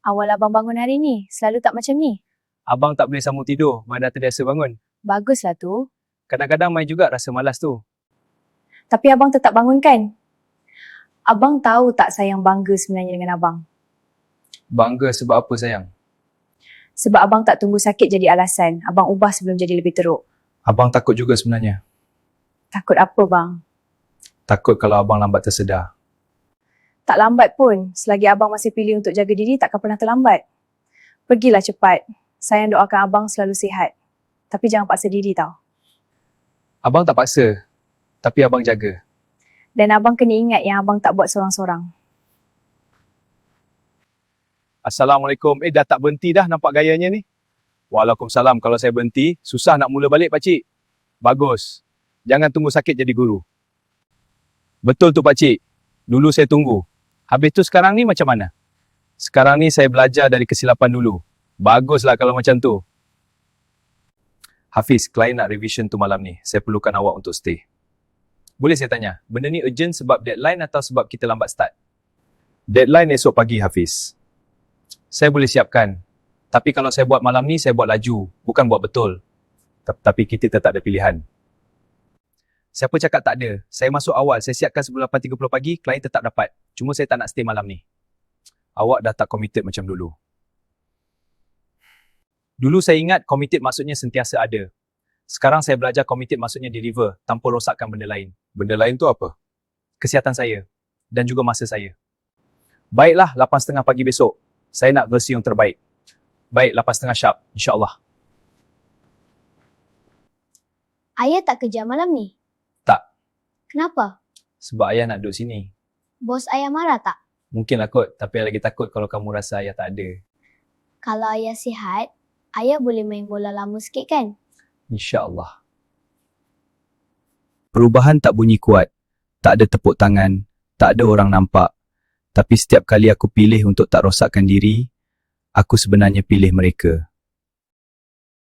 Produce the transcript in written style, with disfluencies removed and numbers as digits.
Awal abang bangun hari ni, selalu tak macam ni. Abang tak boleh sambung tidur, badan terbiasa bangun. Baguslah tu. Kadang-kadang main juga rasa malas tu. Tapi abang tetap bangun kan? Abang tahu tak sayang bangga sebenarnya dengan abang? Bangga sebab apa sayang? Sebab abang tak tunggu sakit jadi alasan. Abang ubah sebelum jadi lebih teruk. Abang takut juga sebenarnya. Takut apa bang? Takut kalau abang lambat tersedar. Tak lambat pun. Selagi abang masih pilih untuk jaga diri, takkan pernah terlambat. Pergilah cepat. Sayang doakan abang selalu sihat. Tapi jangan paksa diri tau. Abang tak paksa, tapi abang jaga. Dan abang kena ingat yang abang tak buat sorang-sorang. Assalamualaikum. Dah tak berhenti dah nampak gayanya ni? Waalaikumsalam. Kalau saya berhenti, susah nak mula balik pakcik. Bagus. Jangan tunggu sakit jadi guru. Betul tu pakcik. Dulu saya tunggu. Habis tu sekarang ni macam mana? Sekarang ni saya belajar dari kesilapan dulu. Baguslah kalau macam tu. Hafiz, klien nak revision tu malam ni. Saya perlukan awak untuk stay. Boleh saya tanya, benda ni urgent sebab deadline atau sebab kita lambat start? Deadline esok pagi, Hafiz. Saya boleh siapkan. Tapi kalau saya buat malam ni, saya buat laju. Bukan buat betul. Tapi kita tetap ada pilihan. Siapa cakap tak ada? Saya masuk awal. Saya siapkan sebelum 8.30 pagi, klien tetap dapat. Cuma saya tak nak stay malam ni. Awak dah tak committed macam dulu. Dulu saya ingat committed maksudnya sentiasa ada. Sekarang saya belajar committed maksudnya deliver tanpa rosakkan benda lain. Benda lain tu apa? Kesihatan saya. Dan juga masa saya. Baiklah, 8.30 pagi besok. Saya nak versi yang terbaik. Baik, 8.30 sharp. InsyaAllah. Ayah tak kerja malam ni? Tak. Kenapa? Sebab ayah nak duduk sini. Bos ayah marah tak? Mungkinlah kot, tapi ayah lagi takut kalau kamu rasa ayah tak ada. Kalau ayah sihat, ayah boleh main bola lama sikit kan? InsyaAllah. Perubahan tak bunyi kuat. Tak ada tepuk tangan. Tak ada orang nampak. Tapi setiap kali aku pilih untuk tak rosakkan diri, aku sebenarnya pilih mereka.